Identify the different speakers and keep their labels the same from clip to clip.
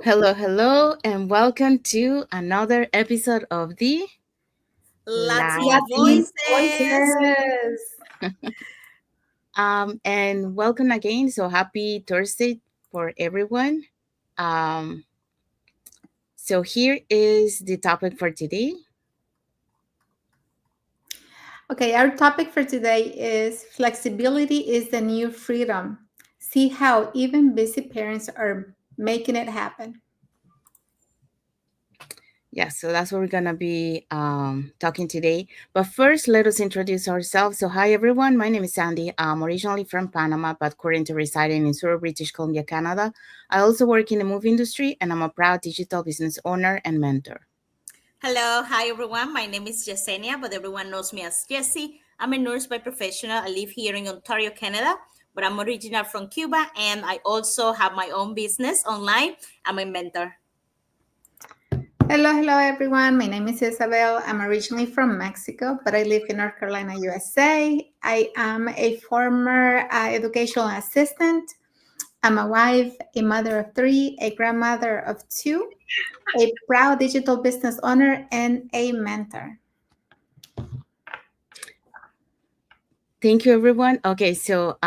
Speaker 1: Hello, hello, and welcome to another episode of the
Speaker 2: Latin
Speaker 1: Latin
Speaker 3: Latin
Speaker 1: Voices.
Speaker 2: voices.
Speaker 3: voices.
Speaker 1: And welcome again. So happy Thursday for everyone. Um, so here is the topic for today.
Speaker 3: Okay, our topic for today is flexibility is the new freedom. See how even busy parents are making it happen.
Speaker 1: Yeah, so that's what we're gonna be talking today. But first, let us introduce ourselves. So, hi everyone. My name is Sandy. I'm originally from Panama, but currently residing in Surrey, British Columbia, Canada. I also work in the movie industry, and I'm a proud digital business owner and mentor.
Speaker 2: Hello, hi everyone. My name is Yesenia, but everyone knows me as Jessie. I'm a nurse by professional. I live here in Ontario, Canada, but I'm original from Cuba, and I also have my own business online. I'm a mentor.
Speaker 3: Hello, everyone. My name is Isabel. I'm originally from Mexico, but I live in North Carolina, USA. I am a former educational assistant. I'm a wife, a mother of three, a grandmother of two, a proud digital business owner, and a mentor.
Speaker 1: Thank you, everyone. Okay, so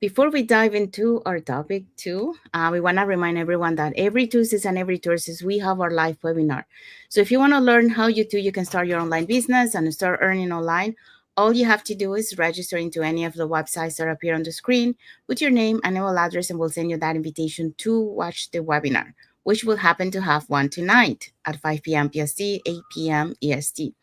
Speaker 1: before we dive into our topic too, we want to remind everyone that every Tuesdays and every Thursdays we have our live webinar. So if you want to learn how you can start your online business and start earning online, all you have to do is register into any of the websites that appear on the screen with your name and email address, and we'll send you that invitation to watch the webinar, which will happen to have one tonight at 5 p.m. PST, 8 p.m. EST.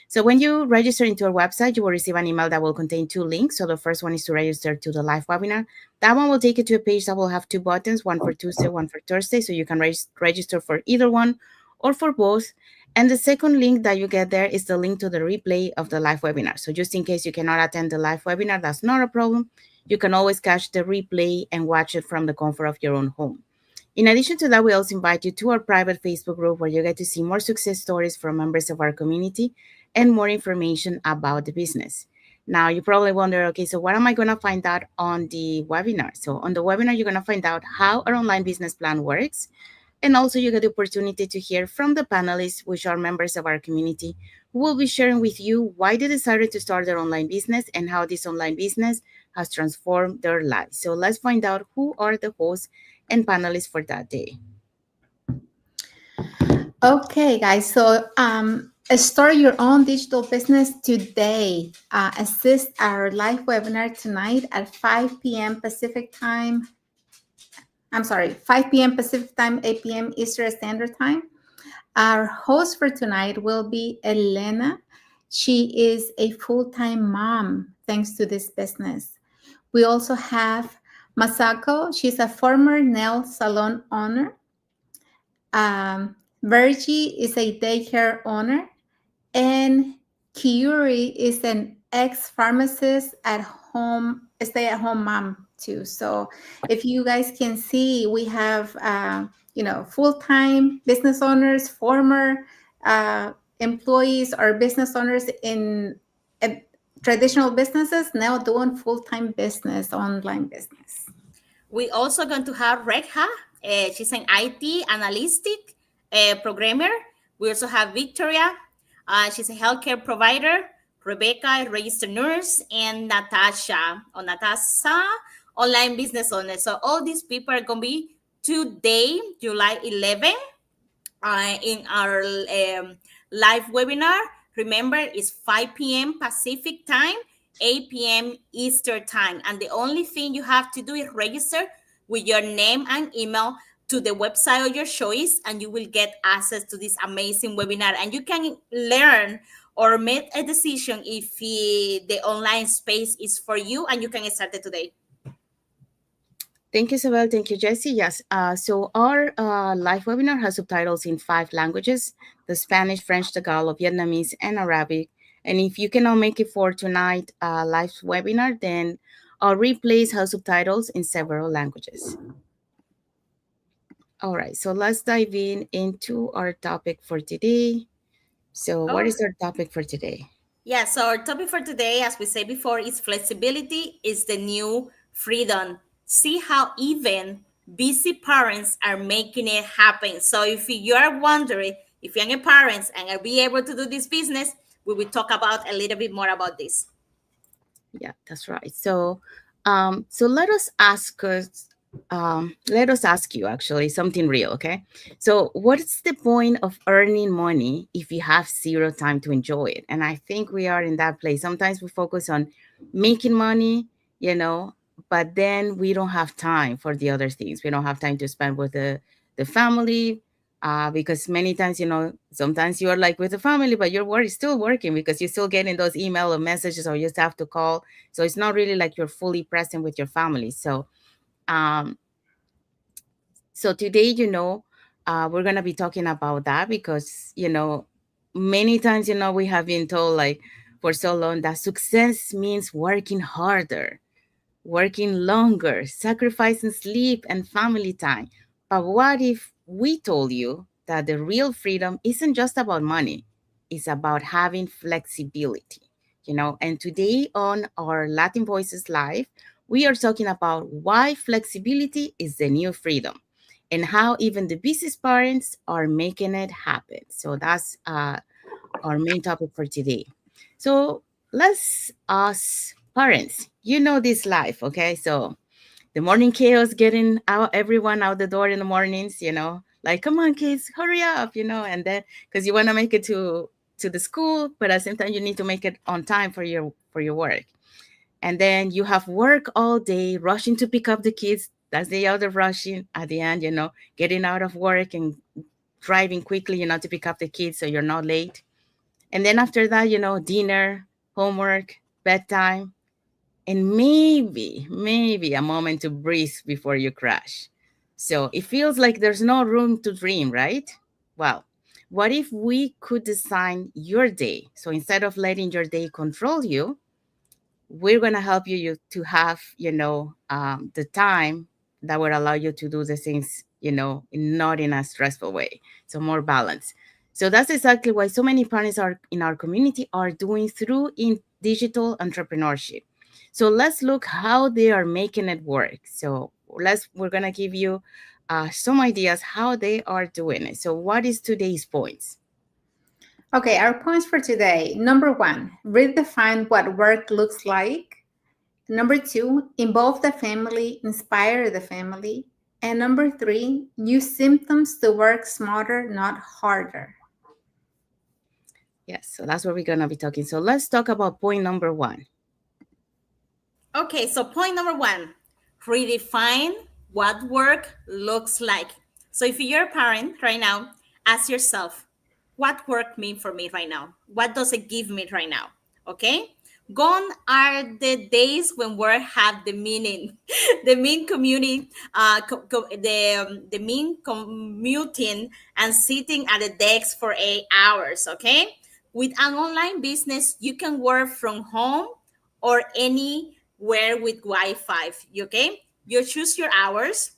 Speaker 1: So when you register into our website, you will receive an email that will contain two links. So the first one is to register to the live webinar. That one will take you to a page that will have two buttons, one for Tuesday, one for Thursday. So you can register for either one or for both. And the second link that you get there is the link to the replay of the live webinar. So just in case you cannot attend the live webinar, that's not a problem. You can always catch the replay and watch it from the comfort of your own home. In addition to that, we also invite you to our private Facebook group where you get to see more success stories from members of our community and more information about the business. Now, you probably wonder, okay, so what am I going to find out on the webinar? So, on the webinar, you're going to find out how our online business plan works. And also, you get the opportunity to hear from the panelists, which are members of our community, who will be sharing with you why they decided to start their online business and how this online business has transformed their lives. So, let's find out who are the hosts and panelists for that day.
Speaker 3: Okay, guys. So, start your own digital business today. Assist our live webinar tonight at 5 p.m. Pacific time. I'm sorry, 5 p.m. Pacific time, 8 p.m. Eastern Standard Time. Our host for tonight will be Elena. She is a full time mom thanks to this business. We also have Masako. She's a former nail salon owner. Virgie is a daycare owner, and Kiuri is an ex-pharmacist at home, a stay-at-home mom too. So if you guys can see, we have full-time business owners, former employees or business owners in uh, traditional businesses now doing full-time business, online business.
Speaker 2: We also going to have Rekha. She's an IT analytic programmer. We also have Victoria. She's a healthcare provider. Rebecca, a registered nurse, and Natasha, online business owner. So all these people are gonna be today, July 11, in our live webinar. Remember, it's 5 p.m. Pacific time, 8 p.m. Eastern time. And the only thing you have to do is register with your name and email to the website of your choice, and you will get access to this amazing webinar. And you can learn or make a decision if the online space is for you, and you can start it today.
Speaker 1: Thank you, Isabel. Thank you, Jesse. Yes. So our live webinar has subtitles in 5 languages: the Spanish, French, Tagalog, Vietnamese, and Arabic. And if you cannot make it for tonight live webinar, then our replays have subtitles in several languages. All right. So let's dive into our topic for today. So what
Speaker 2: Oh,
Speaker 1: is our topic for today?
Speaker 2: yeah, so our topic for today, as we said before, is flexibility is the new freedom. See how even busy parents are making it happen. So if you are wondering if you're a parent and are be able to do this business, we will talk about a little bit more about this.
Speaker 1: Yeah, that's right. So let us ask you actually something real, okay? So, what's the point of earning money if you have zero time to enjoy it? And I think we are in that place. Sometimes we focus on making money, you know, but then we don't have time for the other things. We don't have time to spend with the family, because many times, sometimes you are like with the family, but your work is still working because you're still getting those email or messages, or you just have to call. So it's not really like you're fully present with your family. Um, so today, we're gonna be talking about that because many times, we have been told like for so long that success means working harder, working longer, sacrificing sleep and family time. But what if we told you that the real freedom isn't just about money, it's about having flexibility? And today on our Latin Voices Live, we are talking about why flexibility is the new freedom and how even the busiest parents are making it happen. So that's our main topic for today. So let's us parents, this life, okay? So the morning chaos, getting out everyone out the door in the mornings, like come on kids, hurry up, and then because you want to make it to the school, but at the same time you need to make it on time for your work. And then you have work all day, rushing to pick up the kids. That's the other rushing at the end, getting out of work and driving quickly, to pick up the kids so you're not late. And then after that, dinner, homework, bedtime, and maybe a moment to breathe before you crash. So it feels like there's no room to dream, right? Well, what if we could design your day? So instead of letting your day control you, we're going to help you to have the time that would allow you to do the things not in a stressful way, so more balance. So that's exactly why so many parents are in our community are doing through in digital entrepreneurship. So let's look how they are making it work. So we're going to give you some ideas how they are doing it. So what is today's points?
Speaker 3: Okay, our points for today. Number one, redefine what work looks like. Number two, involve the family, inspire the family. And number three, use symptoms to work smarter, not harder.
Speaker 1: Yes, so that's what we're going to be talking. So let's talk about point number one.
Speaker 2: Okay, so point number one, redefine what work looks like. So if you're a parent right now, ask yourself, what work mean for me right now? What does it give me right now? Okay? Gone are the days when work had the meaning, the mean community, the mean commuting and sitting at the desk for 8 hours. Okay, with an online business, you can work from home or anywhere with Wi-Fi. Okay, you choose your hours,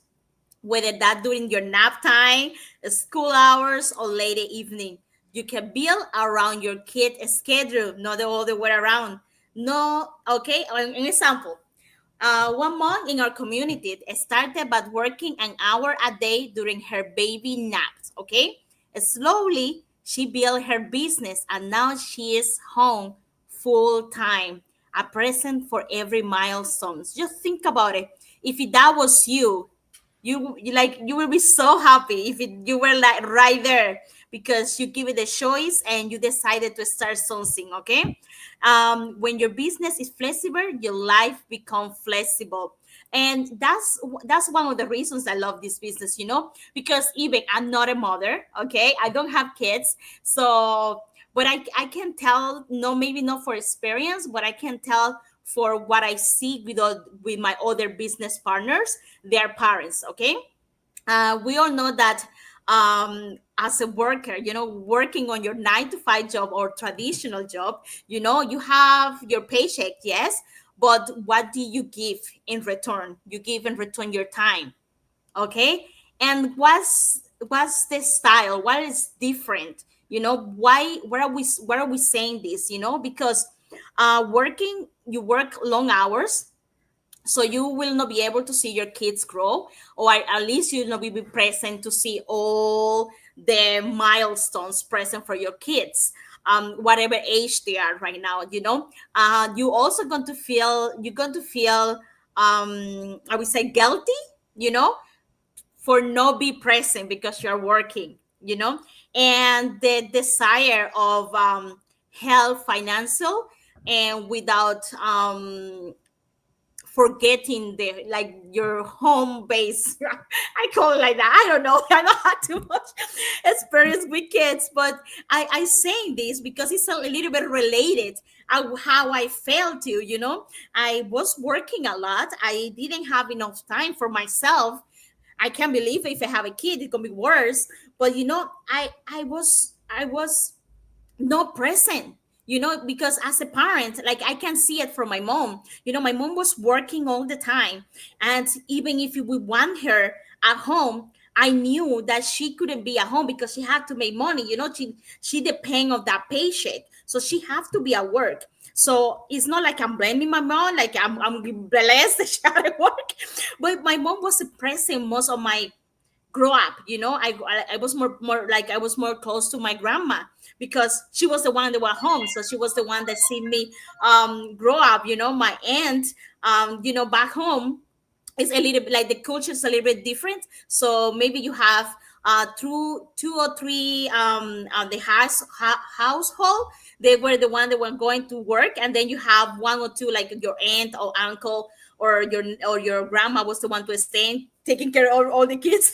Speaker 2: whether that during your nap time, school hours, or late evening. You can build around your kid schedule, not the other way around. No, okay. An example. One mom in our community started by working an hour a day during her baby naps. Okay, slowly she built her business, and now she is home full time, a present for every milestone. Just think about it. If that was you, you will be so happy if you were like right there because you give it a choice and you decided to start something. Okay, when your business is flexible, your life becomes flexible. And that's one of the reasons I love this business, because even I'm not a mother. Okay, I don't have kids. So but I can tell, no, maybe not for experience, but I can tell for what I see with my other business partners, their parents. Okay, we all know that as a worker, working on your 9 to 5 job or traditional job, you have your paycheck, yes, but what do you give in return? You give in return your time. Okay, and what's the style? What is different? Why? Where are we saying this? Because working, you work long hours, So you will not be able to see your kids grow, or at least you'll not be present to see all the milestones present for your kids, whatever age they are right now. You also going to feel, you're going to feel, I would say, guilty, you know, for not be present because you're working, and the desire of health, financial, and without forgetting the, like, your home base. I call it like that. I don't know. I don't have too much experience with kids, but I saying this because it's a little bit related how I felt to, I was working a lot. I didn't have enough time for myself. I can't believe if I have a kid, it's gonna be worse. But I was not present, because as a parent, like, I can see it from my mom. My mom was working all the time, and even if we want her at home, I knew that she couldn't be at home because she had to make money. She depend of that paycheck, so she have to be at work. So it's not like I'm blaming my mom, like I'm blessed that she had to work. But my mom was present most of my grow up. I was more like, I was more close to my grandma because she was the one that was home, so she was the one that seen me grow up. My aunt, back home, it's a little bit like the culture is a little bit different. So maybe you have two or three the household, they were the one that were going to work, and then you have one or two, like your aunt or uncle, or your grandma was the one to stay taking care of all the kids.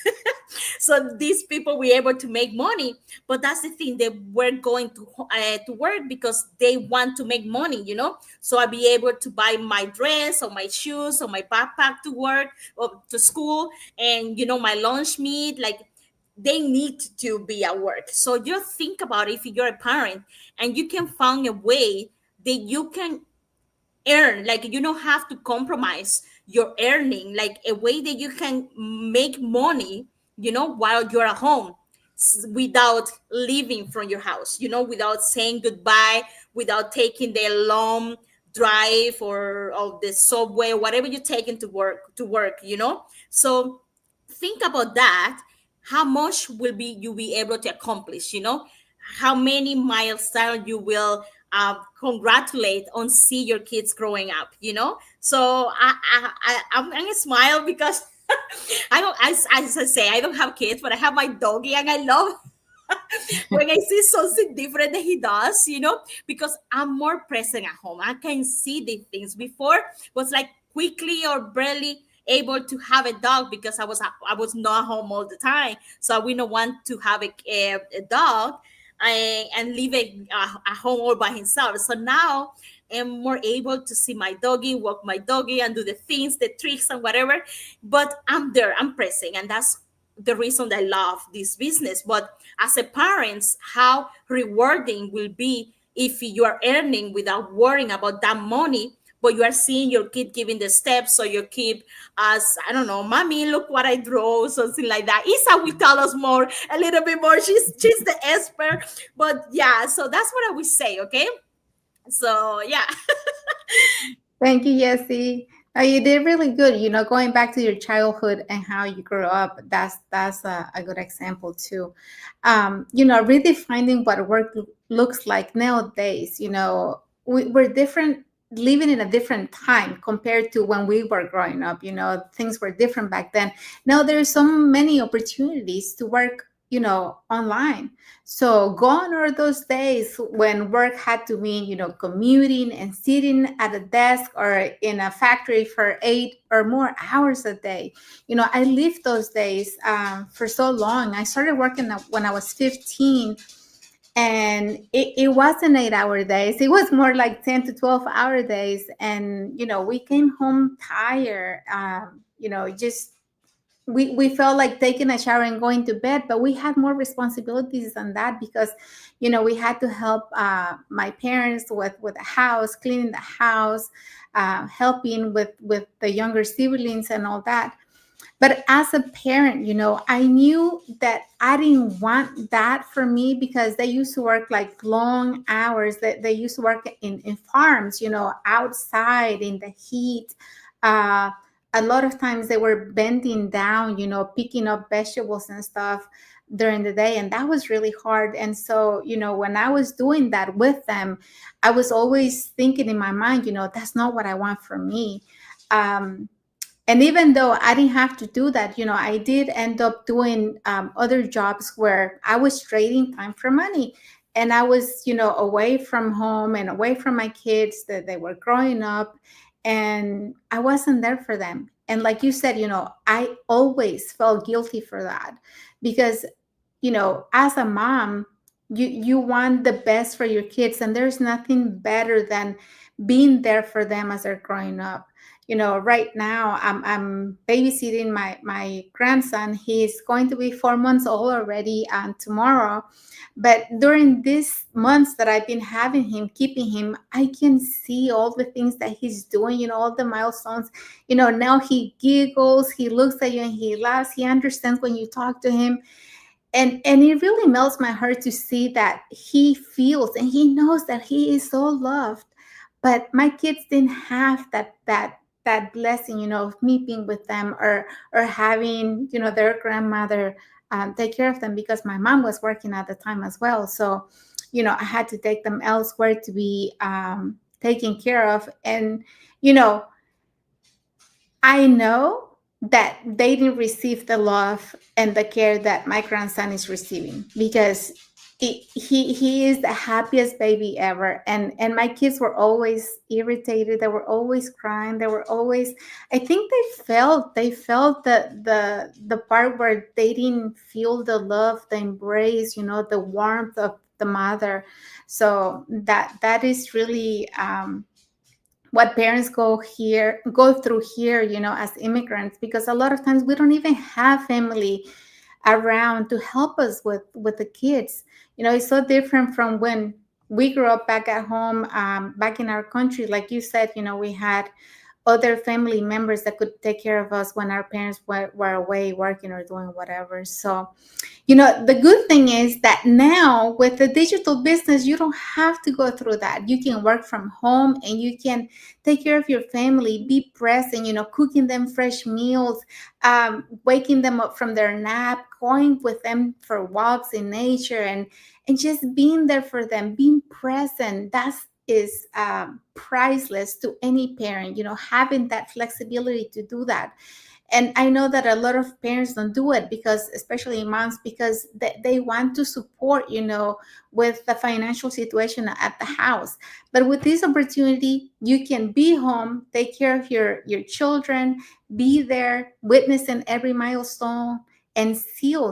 Speaker 2: So these people were able to make money, but that's the thing, they were going to work because they want to make money. So I'll be able to buy my dress or my shoes or my backpack to work or to school, and my lunch meat, like, they need to be at work. So you think about if you're a parent and you can find a way that you can earn, like, you don't have to compromise your earning, like a way that you can make money, while you're at home, without leaving from your house, without saying goodbye, without taking the long drive or of the subway, whatever you're taking to work. So think about that. How much will be you be able to accomplish? How many milestones you will congratulate on see your kids growing up. So I'm gonna smile because I don't, as I say, I don't have kids, but I have my doggy, and I love when I see something different that he does, because I'm more present at home. I can see the things. Before was like quickly or barely able to have a dog because I was not home all the time. So we don't want to have a dog and leave it at home all by himself. So now I'm more able to see my doggy, walk my doggy, and do the things, the tricks, and whatever. But I'm there, I'm present, and that's the reason I love this business. But as a parent, how rewarding will be if you are earning without worrying about that money, but you are seeing your kid giving the steps, so your kid, as I don't know, mommy, look what I draw, something like that. Isa will tell us more, a little bit more. She's the expert. But yeah, so that's what I would say. Okay, so yeah.
Speaker 3: Thank you, Yessie. You did really good. Going back to your childhood and how you grew up, that's a good example too. Redefining what work looks like nowadays. We're different, living in a different time compared to when we were growing up. Things were different back then. Now there's so many opportunities to work, online. So gone are those days when work had to mean, commuting and sitting at a desk or in a factory for 8 or more hours a day. I lived those days for so long. I started working when I was 15, and it wasn't 8 hour days. It was more like 10 to 12 hour days. And, we came home tired, just we felt like taking a shower and going to bed, but we had more responsibilities than that because we had to help my parents with the house, cleaning the house, helping with the younger siblings and all that. But as a parent, I knew that I didn't want that for me because they used to work like long hours. That they used to work in farms, outside in the heat, uh, a lot of times they were bending down, picking up vegetables and stuff during the day. And that was really hard. And so, when I was doing that with them, I was always thinking in my mind, that's not what I want for me. Um, and even though I didn't have to do that, I did end up doing other jobs where I was trading time for money. And I was, away from home and away from my kids that they were growing up, and I wasn't there for them. And like you said, I always felt guilty for that because, as a mom, you want the best for your kids, and there's nothing better than being there for them as they're growing up. Right now I'm babysitting my grandson. He's going to be 4 months old already tomorrow. But during these months that I've been having him, keeping him, I can see all the things that he's doing, all the milestones. Now he giggles, he looks at you and he laughs. He understands when you talk to him. And it really melts my heart to see that he feels and he knows that he is so loved. But my kids didn't have that blessing, of me being with them, or having, their grandmother take care of them, because my mom was working at the time as well. So, I had to take them elsewhere to be taken care of. And, you know, I know that they didn't receive the love and the care that my grandson is receiving, because he is the happiest baby ever. And my kids were always irritated. They were always crying. They were always, I think they felt the part where they didn't feel the love, the embrace, the warmth of the mother. So that is really what parents go through here, as immigrants, because a lot of times we don't even have family around to help us with the kids. It's so different from when we grew up back at home, back in our country. Like you said, we had other family members that could take care of us when our parents were away working or doing whatever. So, the good thing is that now with the digital business, you don't have to go through that. You can work from home and you can take care of your family, be present, cooking them fresh meals, waking them up from their nap, going with them for walks in nature, and just being there for them, being present. That is priceless to any parent, having that flexibility to do that. And I know that a lot of parents don't do it, because especially moms, because they want to support, with the financial situation at the house. But with this opportunity, you can be home, take care of your children, be there witnessing every milestone, and still,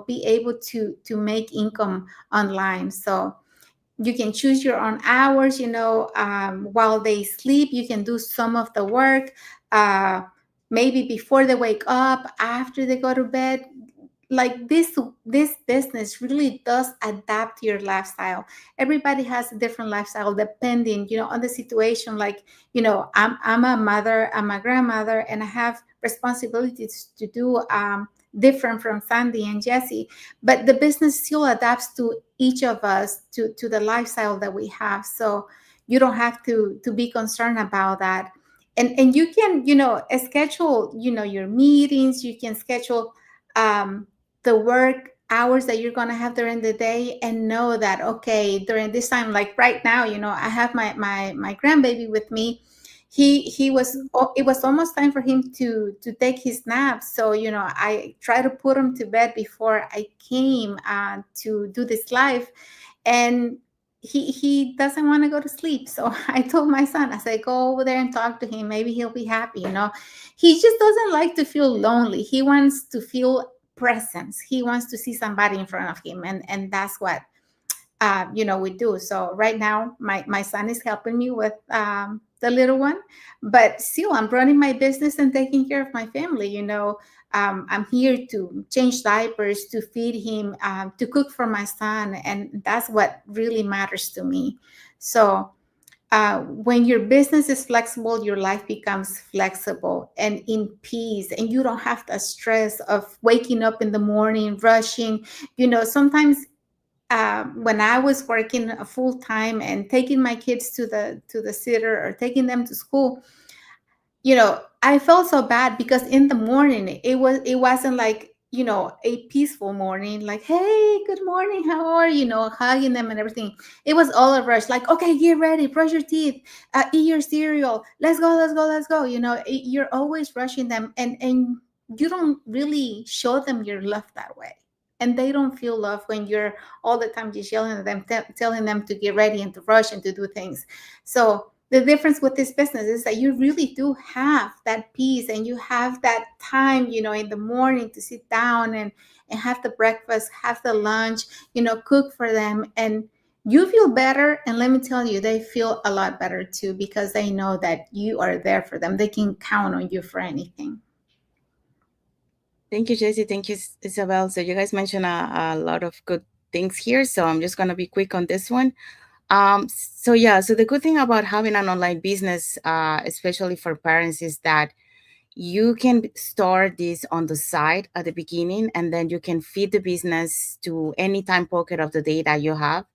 Speaker 3: be able to make income online. So you can choose your own hours, while they sleep, you can do some of the work, uh, maybe before they wake up, after they go to bed. Like this business really does adapt to your lifestyle. Everybody has a different lifestyle depending, on the situation. Like, I'm a mother, I'm a grandmother, and I have responsibilities to do, different from Sandy and Jesse. But the business still adapts to each of us, to the lifestyle that we have. So you don't have to be concerned about that. And you can, schedule, your meetings. You can schedule the work hours that you're going to have during the day, and know that, okay, during this time, like right now, I have my grandbaby with me. It was almost time for him to take his nap. So, I try to put him to bed before I came to do this live. And he doesn't want to go to sleep. So I told my son, I said, go over there and talk to him. Maybe he'll be happy. He just doesn't like to feel lonely. He wants to feel presence. He wants to see somebody in front of him. And that's what we do. So right now, my son is helping me with the little one, but still I'm running my business and taking care of my family. I'm here to change diapers, to feed him, to cook for my son, and that's what really matters to me. So when your business is flexible, your life becomes flexible and in peace, and you don't have the stress of waking up in the morning, rushing. Sometimes when I was working full time and taking my kids to the sitter or taking them to school, I felt so bad because in the morning it wasn't like, a peaceful morning, like, hey, good morning, how are you, hugging them and everything. It was all a rush, like, okay, get ready, brush your teeth, eat your cereal, let's go, let's go, let's go. You're always rushing them, and you don't really show them your love that way. And they don't feel love when you're all the time just yelling at them, telling them to get ready and to rush and to do things. So the difference with this business is that you really do have that peace, and you have that time, in the morning to sit down and have the breakfast, have the lunch, cook for them, and you feel better. And let me tell you, they feel a lot better too, because they know that you are there for them. They can count on you for anything.
Speaker 1: Thank you, Jesse. Thank you, Isabel. So you guys mentioned a lot of good things here. So I'm just gonna be quick on this one. So yeah, so the good thing about having an online business, especially for parents, is that you can start this on the side at the beginning, and then you can feed the business to any time pocket of the day that you have.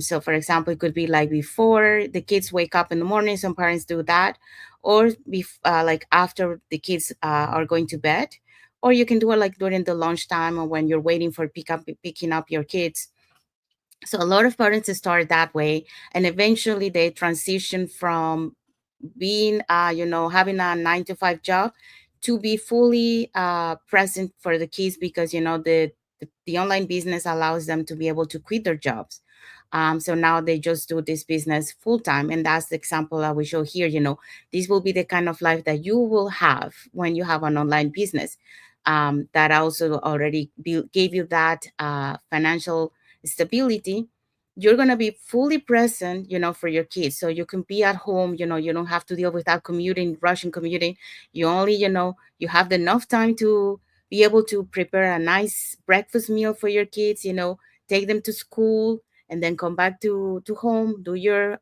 Speaker 1: So for example, it could be like before the kids wake up in the morning, some parents do that, or like after the kids are going to bed, or you can do it like during the lunchtime or when you're waiting for picking up your kids. So a lot of parents start that way, and eventually they transition from being having a 9 to 5 job to be fully present for the kids, because the online business allows them to be able to quit their jobs. So now they just do this business full time, and that's the example I will show here. This will be the kind of life that you will have when you have an online business, that also already gave you that financial stability. You're going to be fully present, for your kids. So you can be at home, you don't have to deal with that commuting, rushing commuting. You only, you have enough time to be able to prepare a nice breakfast meal for your kids, take them to school, and then come back to home, do your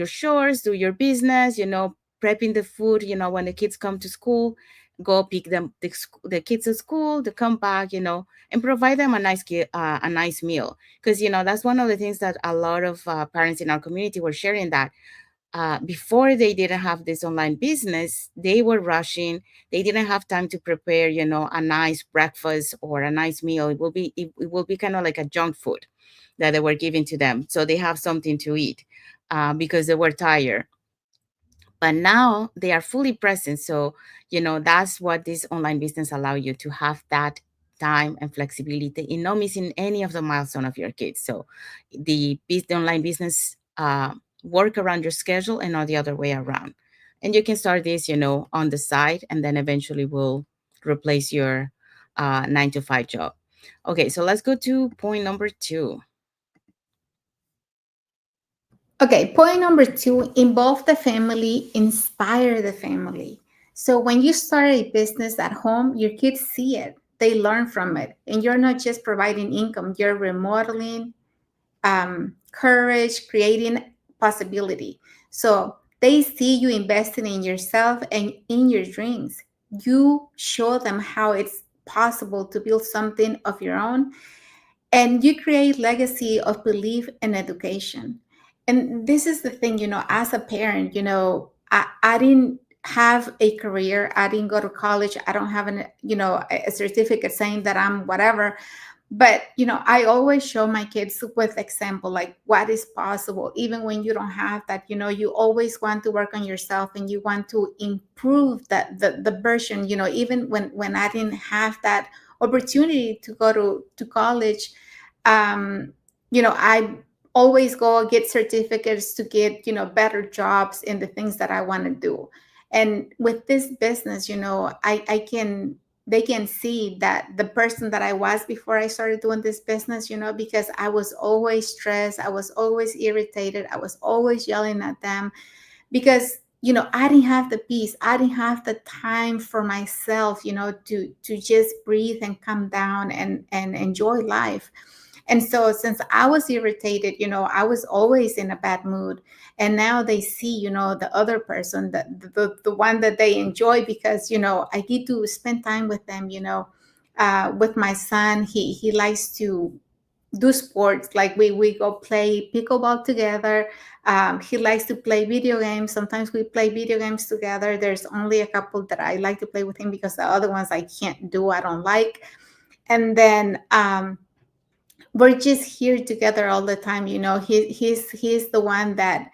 Speaker 1: chores, do your business, prepping the food, when the kids come to school, go pick them the kids at school, to come back, and provide them a nice meal. Because that's one of the things that a lot of parents in our community were sharing, that before they didn't have this online business, they were rushing. They didn't have time to prepare, a nice breakfast or a nice meal. It will be kind of like a junk food that they were giving to them, so they have something to eat, because they were tired. But now they are fully present. So that's what this online business allow you to have, that time and flexibility in not missing any of the milestone of your kids. So the online business work around your schedule and not the other way around. And you can start this on the side, and then eventually will replace your 9 to 5 job. Okay, so let's go to point number 2.
Speaker 3: Okay, point number 2, involve the family, inspire the family. So when you start a business at home, your kids see it, they learn from it, and you're not just providing income, you're remodeling courage, creating possibility. So they see you investing in yourself and in your dreams. You show them how it's possible to build something of your own, and you create legacy of belief and education. And this is the thing, as a parent, I didn't have a career, I didn't go to college, I don't have a certificate saying that I'm whatever. But I always show my kids with example, like what is possible even when you don't have that. You always want to work on yourself, and you want to improve that the version, even when I didn't have that opportunity to go to college. um I always go get certificates to get better jobs in the things that I want to do. And with this business, I can they can see that the person that I was before I started doing this business, because I was always stressed, I was always irritated, I was always yelling at them, because I didn't have the peace, I didn't have the time for myself, to just breathe and come down and enjoy life. And so since I was irritated, I was always in a bad mood. And now they see, the other person, the one that they enjoy, because, I get to spend time with them, with my son. He likes to do sports. Like we go play pickleball together. He likes to play video games. Sometimes we play video games together. There's only a couple that I like to play with him because the other ones I can't do, I don't like. And then we're just here together all the time. He's the one that,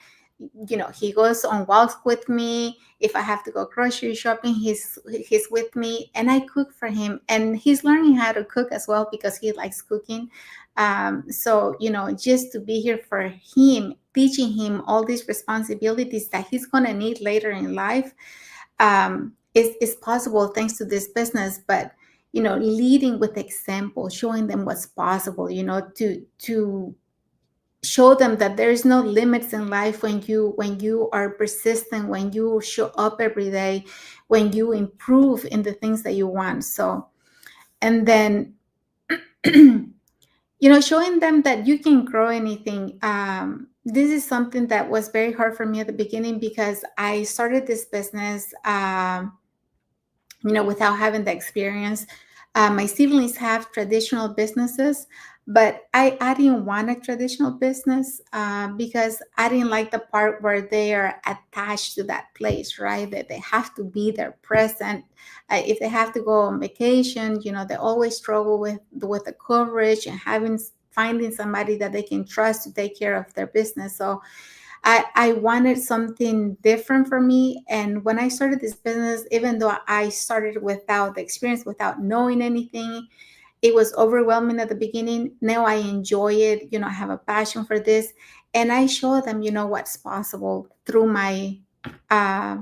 Speaker 3: he goes on walks with me. If I have to go grocery shopping, he's with me, and I cook for him, and he's learning how to cook as well because he likes cooking. So just to be here for him, teaching him all these responsibilities that he's going to need later in life, is possible thanks to this business. But leading with example, showing them what's possible, to show them that there is no limits in life when you are persistent, when you show up every day, when you improve in the things that you want. So, and then showing them that you can grow anything. This is something that was very hard for me at the beginning because I started this business without having the experience. My siblings have traditional businesses, but I didn't want a traditional business because I didn't like the part where they are attached to that place, right? That they have to be there present. If they have to go on vacation, they always struggle with the coverage and finding somebody that they can trust to take care of their business. So I wanted something different for me. And when I started this business, even though I started without the experience, without knowing anything, it was overwhelming at the beginning. Now I enjoy it. I have a passion for this. And I show them, what's possible through my uh,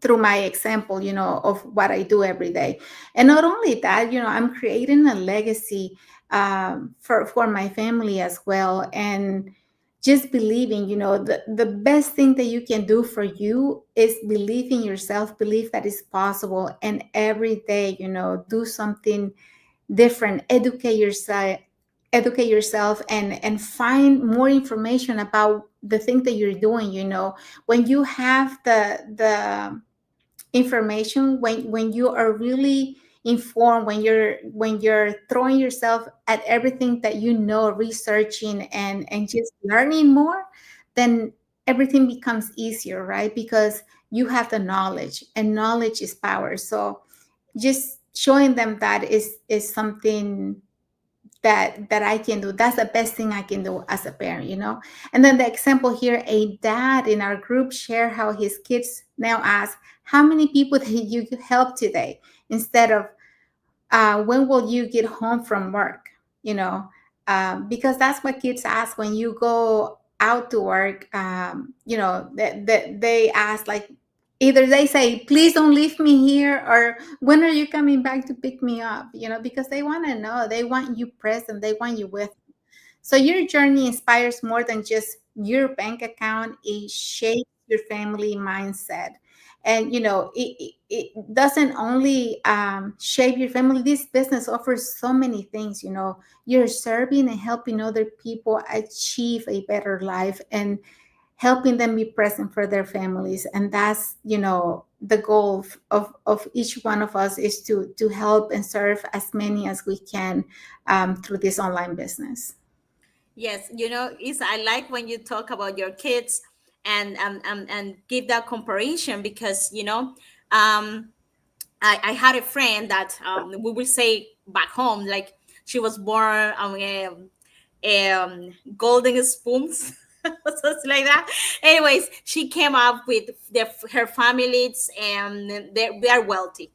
Speaker 3: through my example, of what I do every day. And not only that, I'm creating a legacy for my family as well. And just believing, the best thing that you can do for you is believe in yourself, believe that it's possible. And every day, do something different, educate yourself, and find more information about the thing that you're doing. When you have the information, when you are really informed, when you're throwing yourself at everything that researching and just learning more, then everything becomes easier, right? Because you have the knowledge, and knowledge is power. So just showing them that is something that I can do. That's the best thing I can do as a parent. And then the example here, a dad in our group share how his kids now ask, how many people did you help today? Instead of when will you get home from work? Because that's what kids ask when you go out to work. They ask, like, either they say, please don't leave me here, or when are you coming back to pick me up? Because they want to know, they want you present, they want you with. So your journey inspires more than just your bank account. It shapes your family mindset. And it doesn't only shape your family. This business offers so many things. You're serving and helping other people achieve a better life, and helping them be present for their families. And that's the goal of each one of us, is to help and serve as many as we can through this online business.
Speaker 2: Yes, Isa, I like when you talk about your kids and give that comparison because um, I had a friend that we will say back home, like she was born golden spoons, something like that. Anyways, she came up with her families, and they are wealthy,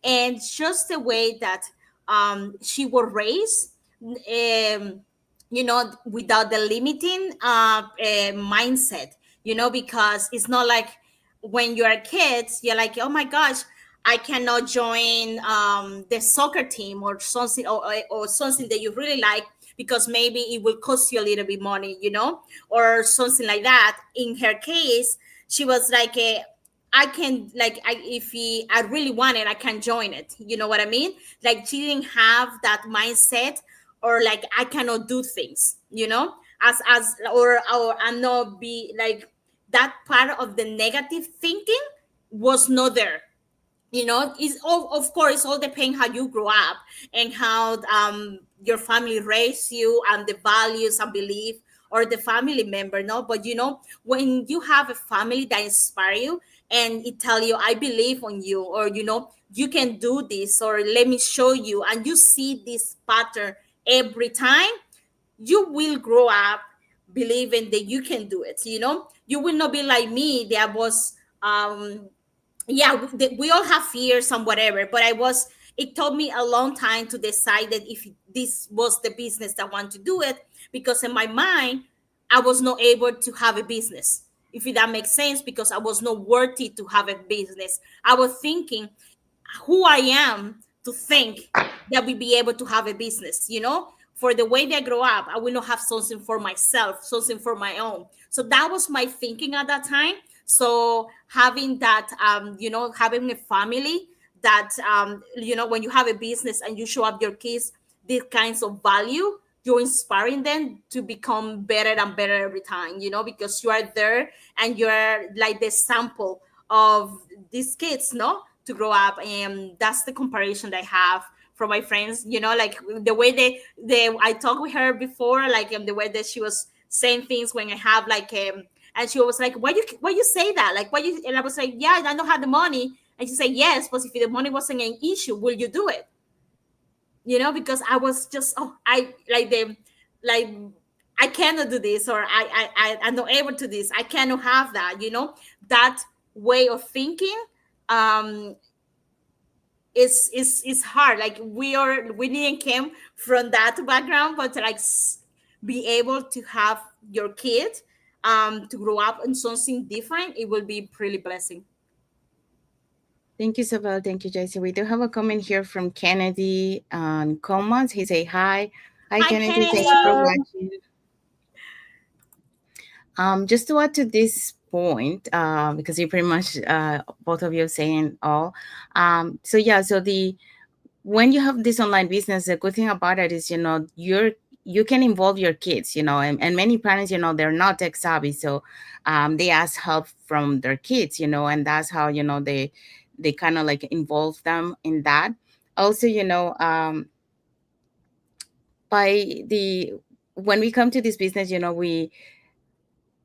Speaker 2: and just the way that she was raised, without the limiting mindset, because it's not like when you're kids, you're like, oh my gosh, I cannot join the soccer team or something, or something that you really like, because maybe it will cost you a little bit money, or something like that. In her case, she was like, I can, like, I really want it, I can join it. You know what I mean? Like, she didn't have that mindset, or like, I cannot do things, or I'm not be like, that part of the negative thinking was not there. It's all, of course, all depends how you grow up and how your family raised you and the values and belief or the family member. No, but when you have a family that inspire you and it tell you, I believe on you, or you can do this, or let me show you, and you see this pattern every time, you will grow up believing that you can do it. You will not be like me that was yeah, we all have fears and whatever, but it took me a long time to decide that if this was the business that I want to do it, because in my mind I was not able to have a business, if that makes sense, because I was not worthy to have a business. I was thinking who I am to think that we be able to have a business, for the way that I grow up, I will not have something for myself, something for my own. So that was my thinking at that time. So having that, having a family that, when you have a business and you show up your kids these kinds of value, you're inspiring them to become better and better every time, because you are there and you're like the sample of these kids, no, to grow up. And that's the comparison that I have from my friends, like the way they I talked with her before, like the way that she was saying things when I have like and she was like, why you say that, like why you, and I was like, yeah, I don't have the money. And she said, yes, but if the money wasn't an issue, will you do it? Because I was just, I like the, like, I cannot do this, or I'm not able to this, I cannot have that, that way of thinking. um is hard. Like we didn't came from that background, but to like be able to have your kid to grow up in something different, it will be pretty blessing.
Speaker 1: Thank you, Isabel. Thank you, Jesse. We do have a comment here from Kennedy Commons. He say hi. Hi,
Speaker 2: Hi,
Speaker 1: Kennedy. Thank you for
Speaker 2: Kennedy.
Speaker 3: Hello.
Speaker 1: watching. Just to add to this point, because you pretty much both of you saying all. So yeah, so the when you have this online business, the good thing about it is, you can involve your kids, and many parents, they're not tech savvy, so they ask help from their kids, and that's how, they kind of like involve them in that. Also, by the when we come to this business,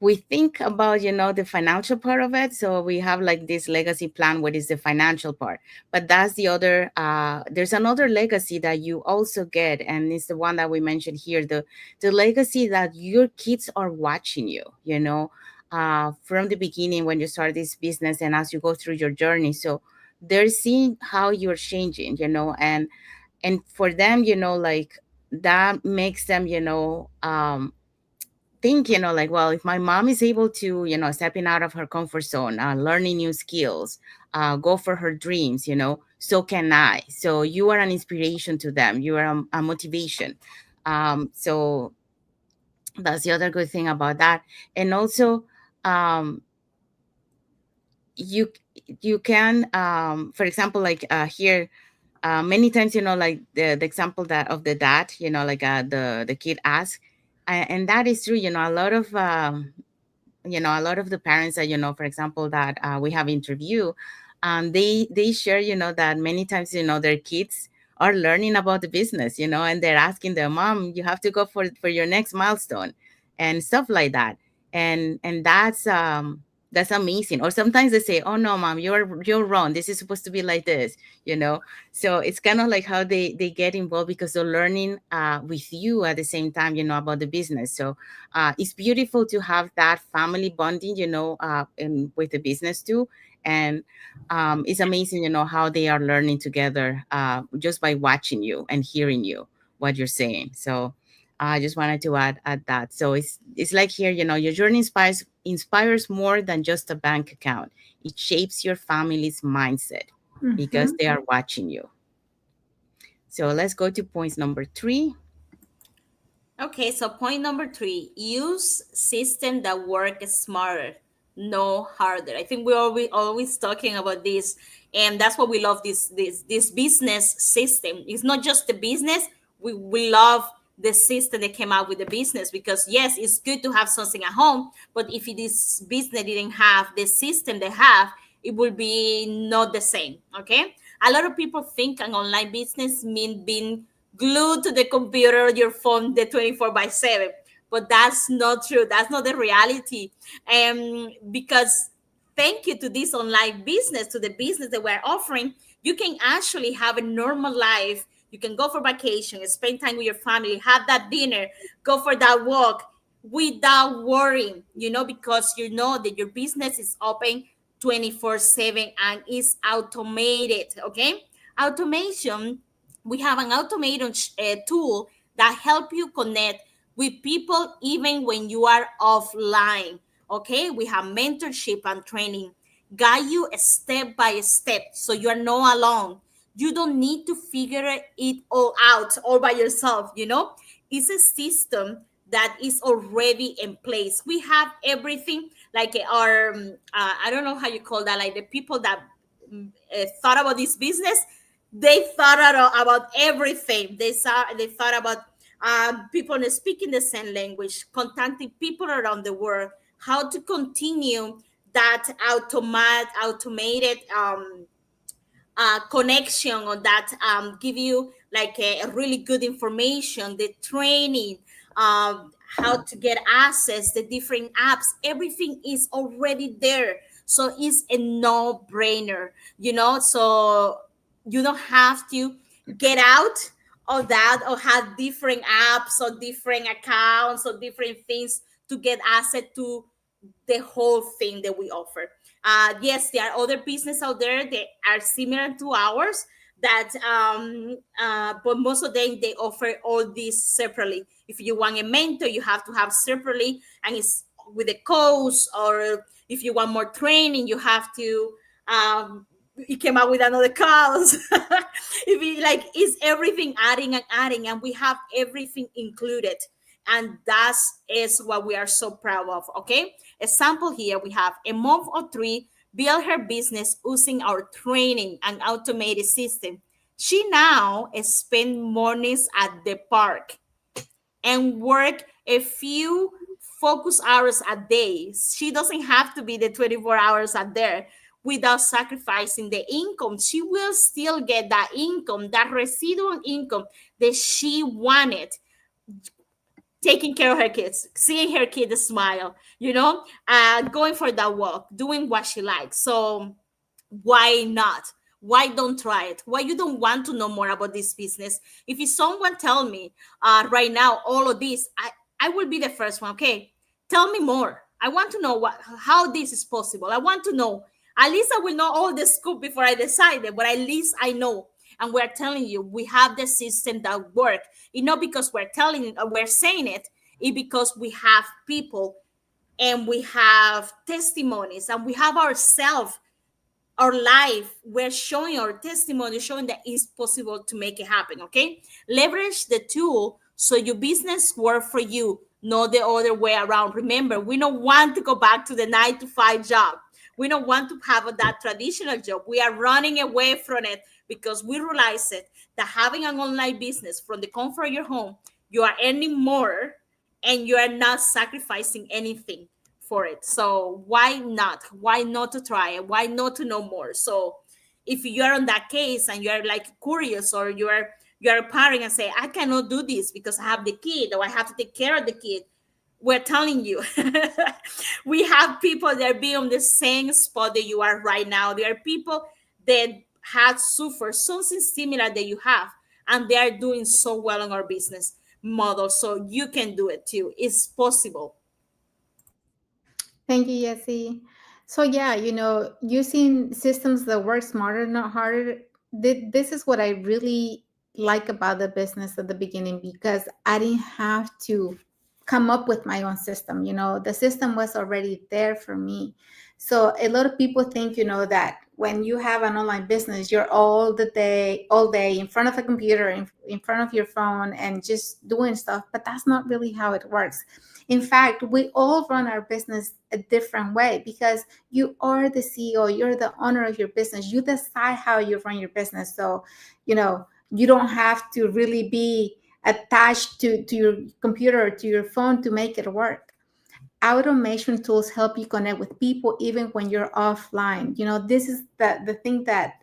Speaker 1: we think about, the financial part of it, so we have like this legacy plan, what is the financial part, but that's the other there's another legacy that you also get, and it's the one that we mentioned here, the legacy that your kids are watching you, from the beginning when you start this business and as you go through your journey, so they're seeing how you're changing, and for them, like that makes them, think, like, well, if my mom is able to, stepping out of her comfort zone, learning new skills, go for her dreams, so can I. So you are an inspiration to them. You are a motivation. So that's the other good thing about that. And also, um, you you can, for example, like here, many times, like the example that of the dad, like the kid asked, and that is true, a lot of a lot of the parents that, for example, that we have interviewed, they share, that many times, their kids are learning about the business, and they're asking their mom, you have to go for your next milestone and stuff like that. And that's amazing. Or sometimes they say, oh no, mom, you're wrong, this is supposed to be like this, so it's kind of like how they get involved, because they're learning with you at the same time, about the business. So it's beautiful to have that family bonding, and with the business too. And it's amazing, how they are learning together, just by watching you and hearing you, what you're saying. So I just wanted to add that. So it's like here, your journey inspires more than just a bank account. It shapes your family's mindset because
Speaker 3: Mhm.
Speaker 1: they are watching you. So let's go to points number 3.
Speaker 2: Okay, so point number 3: use system that work smarter, no harder. I think we're always talking about this, and that's what we love, this business system. It's not just the business. We love the system that came out with the business, because yes, it's good to have something at home, but if this business didn't have the system they have, it will be not the same. Okay. A lot of people think an online business means being glued to the computer, your phone, the 24 by 7. But that's not true. That's not the reality. Because thank you to this online business, to the business that we're offering, you can actually have a normal life. You can go for vacation, spend time with your family, have that dinner, go for that walk without worrying, because you know that your business is open 24/7 and is automated. Okay. Automation, we have an automation tool that help you connect with people even when you are offline. Okay. We have mentorship and training, guide you step by step, so you are not alone. You don't need to figure it all out all by yourself. It's a system that is already in place. We have everything, like our I don't know how you call that, like the people that thought about this business. They thought about everything. They thought about people speaking the same language, contacting people around the world, how to continue that automated connection, or that give you like a really good information, the training, how to get access, the different apps, everything is already there. So it's a no-brainer, so you don't have to get out of that, or have different apps or different accounts or different things to get access to the whole thing that we offer. Yes, there are other businesses out there that are similar to ours, that but most of them, they offer all these separately. If you want a mentor, you have to have separately, and it's with a coach. Or if you want more training, you have to it came out with another course. If you like, it's everything adding and adding, and we have everything included, and that is what we are so proud of. Okay. Example here, we have a mom of three build her business using our training and automated system. She now spend mornings at the park and work a few focus hours a day. She doesn't have to be the 24 hours a day without sacrificing the income. She will still get that income, that residual income that she wanted, taking care of her kids, seeing her kids smile, going for that walk, doing what she likes. So why not? Why don't try it? Why you don't want to know more about this business? If someone tell me right now all of this, I will be the first one. Okay, tell me more. I want to know how this is possible. I want to know. At least I will know all the scoop before I decide it, but at least I know. And we're telling you, we have the system that work. It's not because we're saying it. It's because we have people, and we have testimonies, and we have ourselves, our life. We're showing our testimony, showing that it's possible to make it happen. Okay. Leverage the tool so your business work for you, not the other way around. Remember, we don't want to go back to the 9 to 5 job. We don't want to have that traditional job. We are running away from it because we realize it, that having an online business from the comfort of your home, you are earning more, and you are not sacrificing anything for it. So why not? Why not to try it? Why not to know more? So if you're on that case and you're like curious, or you're a parent and say, I cannot do this because I have the kid, or I have to take care of the kid, we're telling you, we have people that be on the same spot that you are right now. There are people that have suffered something similar that you have, and they are doing so well on our business model. So you can do it too. It's possible.
Speaker 3: Thank you, Yessie. So yeah, using systems that work smarter, not harder. This is what I really like about the business at the beginning, because I didn't have to come up with my own system. The system was already there for me. So a lot of people think, that when you have an online business, you're all day in front of a computer, in front of your phone, and just doing stuff. But that's not really how it works. In fact, we all run our business a different way, because you are the CEO, you're the owner of your business. You decide how you run your business. So, you don't have to really be attached to your computer or to your phone to make it work. automation tools help you connect with people even when you're offline. This is the thing that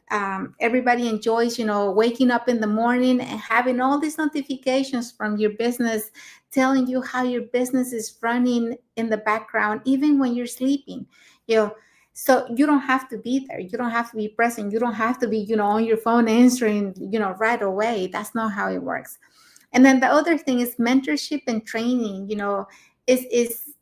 Speaker 3: everybody enjoys, waking up in the morning and having all these notifications from your business telling you how your business is running in the background, even when you're sleeping. you know so you don't have to be there, you don't have to be present, you don't have to be on your phone answering right away. That's not how it works. And then the other thing is mentorship and training. Is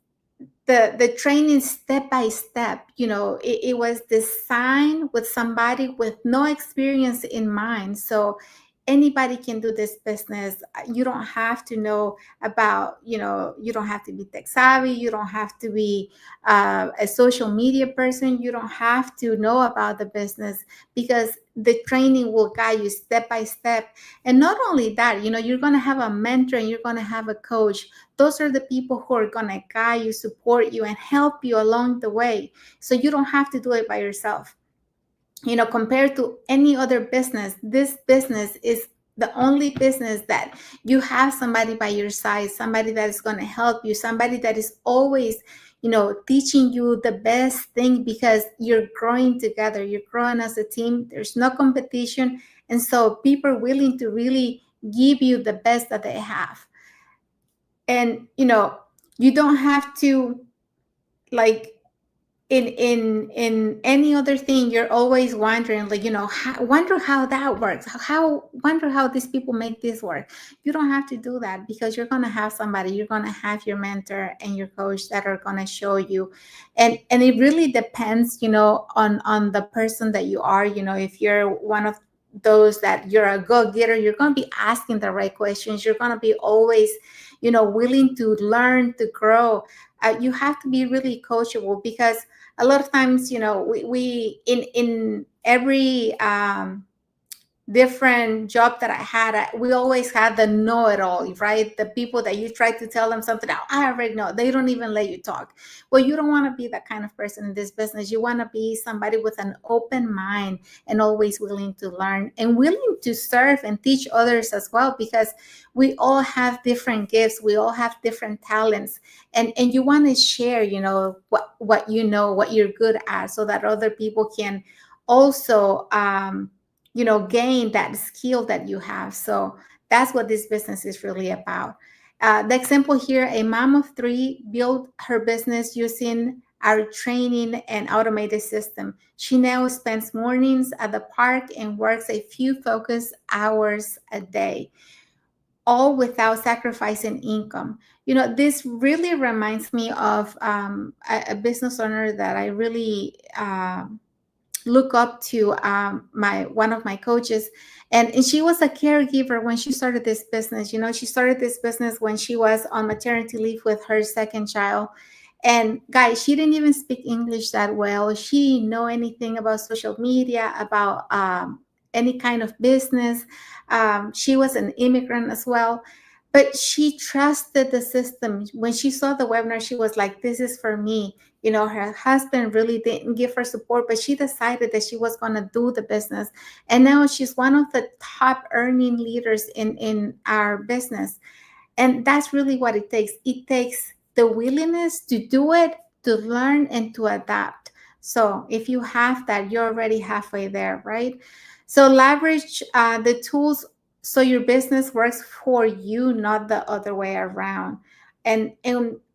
Speaker 3: the training step by step. It was designed with somebody with no experience in mind, so anybody can do this business. You don't have to know about, you don't have to be tech savvy, you don't have to be a social media person, you don't have to know about the business, because the training will guide you step by step. And not only that, you're going to have a mentor and you're going to have a coach. Those are the people who are going to guide you, support you, and help you along the way. So you don't have to do it by yourself. Compared to any other business, this business is the only business that you have somebody by your side, somebody that is going to help you, somebody that is always, teaching you the best thing, because you're growing together, you're growing as a team. There's no competition. And so people are willing to really give you the best that they have. And you don't have to, like, in any other thing, you're always wondering, like, wonder how that works, wonder how these people make this work. You don't have to do that, because you're going to have somebody, you're going to have your mentor and your coach that are going to show you. And it really depends, on the person that you are. If you're one of those that you're a go-getter, you're going to be asking the right questions, you're going to be always willing to learn, to grow. You have to be really coachable, because a lot of times, we in every different job that I had, we always had the know-it-all, right? The people that you try to tell them something, oh, I already know, they don't even let you talk. Well, you don't want to be that kind of person in this business. You want to be somebody with an open mind and always willing to learn and willing to serve and teach others as well, because we all have different gifts, we all have different talents, and you want to share, what what you're good at, so that other people can also gain that skill that you have. So that's what this business is really about. The example here, a mom of three built her business using our training and automated system. She now spends mornings at the park and works a few focus hours a day, all without sacrificing income. This really reminds me of a business owner that I really look up to, my one of my coaches, and she was a caregiver when she started this business. She started this business when she was on maternity leave with her second child. And guys, she didn't even speak English that well. She didn't know anything about social media, about any kind of business. She was an immigrant as well, but she trusted the system. When she saw the webinar, she was like, this is for me. Her husband really didn't give her support, but she decided that she was going to do the business. And now she's one of the top earning leaders in our business. And that's really what it takes. It takes the willingness to do it, to learn, and to adapt. So if you have that, you're already halfway there, right? So leverage the tools so your business works for you, not the other way around. And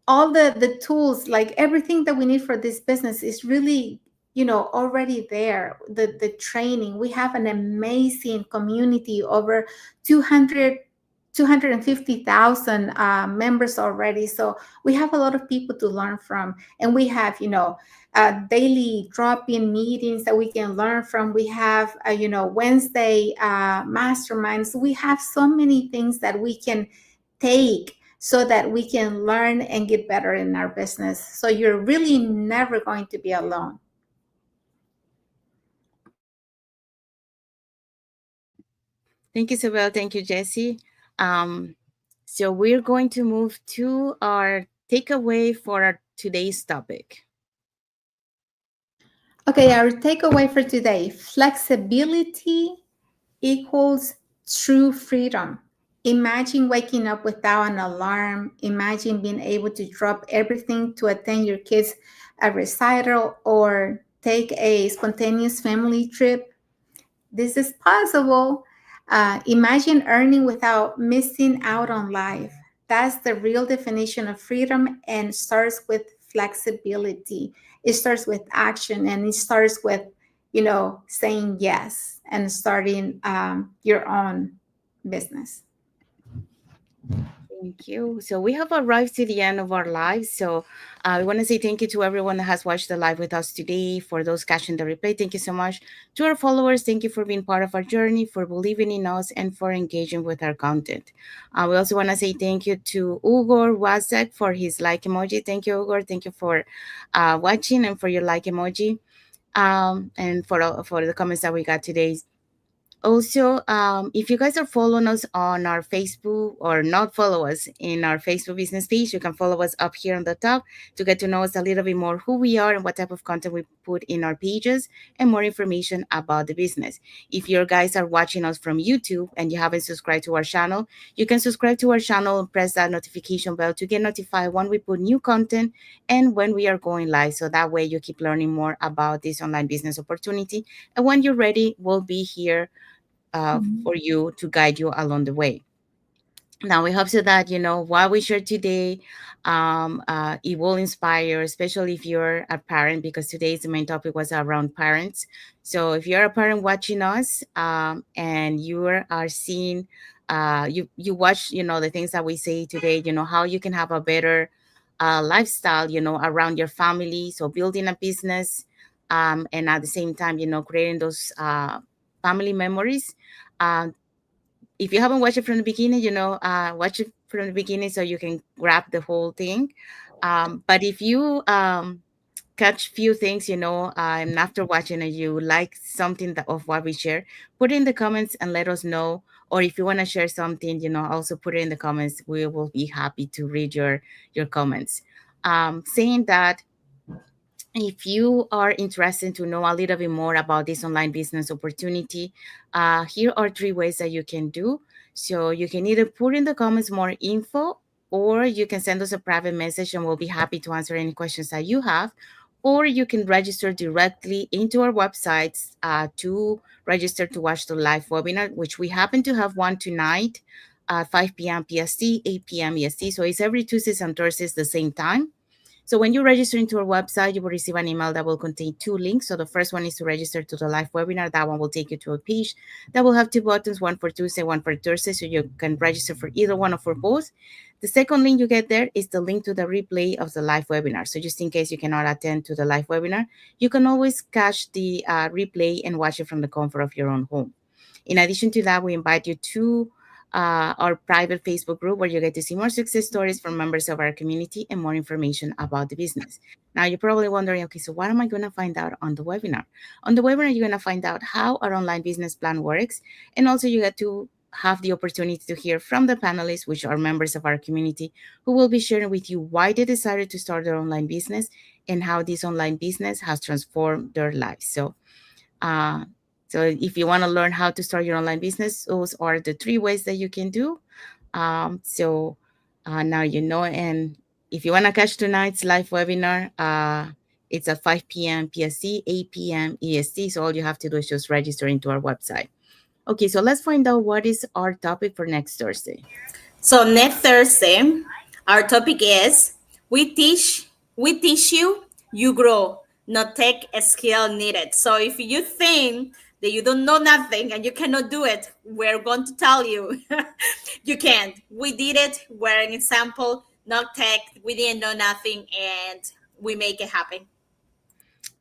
Speaker 3: all the tools, like everything that we need for this business is really, already there. The training, we have an amazing community, over 200 250,000 members already. So we have a lot of people to learn from. And we have, daily drop-in meetings that we can learn from. We have, Wednesday masterminds. We have so many things that we can take so that we can learn and get better in our business. So you're really never going to be alone.
Speaker 1: Thank you, Isabel. Thank you, Jesse. Um, so we're going to move to our takeaway for our today's topic.
Speaker 3: Okay, our takeaway for today: flexibility equals true freedom. Imagine waking up without an alarm. Imagine being able to drop everything to attend your kids' a recital or take a spontaneous family trip. This is possible. Imagine earning without missing out on life. That's the real definition of freedom and starts with flexibility. It starts with action and it starts with, saying yes and starting your own business.
Speaker 1: Thank you. So we have arrived to the end of our live. So I want to say thank you to everyone that has watched the live with us today. For those catching the replay, thank you so much. To our followers, thank you for being part of our journey, for believing in us, and for engaging with our content. We also want to say thank you to Ugor Wazek for his like emoji. Thank you, Ugor. Thank you for watching and for your like emoji. And for the comments that we got today. Also, if you guys are following us on our Facebook or not follow us in our Facebook business page, you can follow us up here on the top to get to know us a little bit more who we are and what type of content we put in our pages and more information about the business. If you guys are watching us from YouTube and you haven't subscribed to our channel, you can subscribe to our channel and press that notification bell to get notified when we put new content and when we are going live. So that way you keep learning more about this online business opportunity. And when you're ready, we'll be here for you to guide you along the way. Now we hope so that what we share today, it will inspire, especially if you're a parent, because today's main topic was around parents. So if you're a parent watching us, and are seeing, you watch, the things that we say today, how you can have a better lifestyle, around your family. So building a business, and at the same time, creating those family memories. Uh, if you haven't watched it from the beginning, watch it from the beginning so you can grab the whole thing. But if you catch few things, and after watching it, you like something of what we share, put it in the comments and let us know. Or if you want to share something, also put it in the comments. We will be happy to read your comments. Saying that, if you are interested to know a little bit more about this online business opportunity, here are three ways that you can do. So you can either put in the comments more info, or you can send us a private message and we'll be happy to answer any questions that you have. Or you can register directly into our websites to register to watch the live webinar, which we happen to have one tonight at 5 p.m. PST, 8 p.m. EST. So it's every Tuesdays and Thursdays the same time. So when you register into our website, you will receive an email that will contain two links. So the first one is to register to the live webinar. That one will take you to a page that will have two buttons, one for Tuesday, one for Thursday. So you can register for either one or for both. The second link you get there is the link to the replay of the live webinar. So just in case you cannot attend to the live webinar, you can always catch the replay and watch it from the comfort of your own home. In addition to that, we invite you to our private Facebook group, where you get to see more success stories from members of our community and more information about the business. Now, you're probably wondering, okay, so what am I going to find out on the webinar? On the webinar, you're going to find out how our online business plan works. And also you get to have the opportunity to hear from the panelists, which are members of our community, who will be sharing with you why they decided to start their online business and how this online business has transformed their lives. Uh, so if you want to learn how to start your online business, those are the three ways that you can do. Now you know. And if you want to catch tonight's live webinar, it's at 5 p.m. PST, 8 p.m. EST. So all you have to do is just register into our website. Okay, so let's find out what is our topic for next Thursday.
Speaker 2: So next Thursday, our topic is we teach you, you grow, not take a skill needed. So if you think that you don't know nothing and you cannot do it, we're going to tell you you can't. We did it. We're an example, not tech. We didn't know nothing and we make it happen.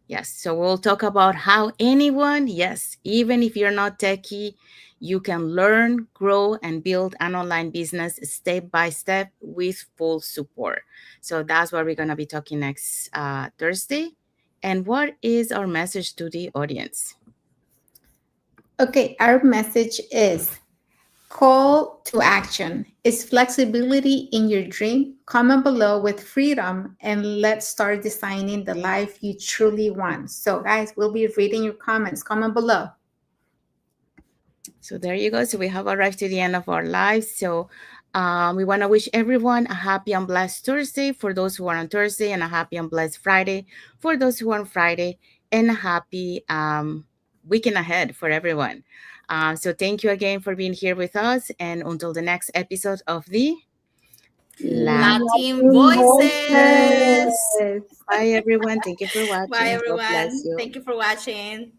Speaker 1: Yes, so we'll talk about how anyone, yes, even if you're not techie, you can learn, grow, and build an online business step by step with full support. So that's what we're going to be talking next Thursday. And what is our message to the audience?
Speaker 3: Okay, our message is call to action. Is flexibility in your dream? Comment below with freedom and let's start designing the life you truly want. So, guys, we'll be reading your comments. Comment below.
Speaker 1: So there you go. So we have arrived to the end of our lives. So we want to wish everyone a happy and blessed Thursday for those who are on Thursday, and a happy and blessed Friday for those who are on Friday, and a happy weekend ahead for everyone. So thank you again for being here with us, and until the next episode of the Lab.
Speaker 2: Latin
Speaker 3: Latin
Speaker 2: Voices.
Speaker 3: voices.
Speaker 1: Bye, everyone. Thank you for
Speaker 2: Bye,
Speaker 1: watching. God bless
Speaker 2: everyone.
Speaker 1: you.
Speaker 2: Thank you for watching.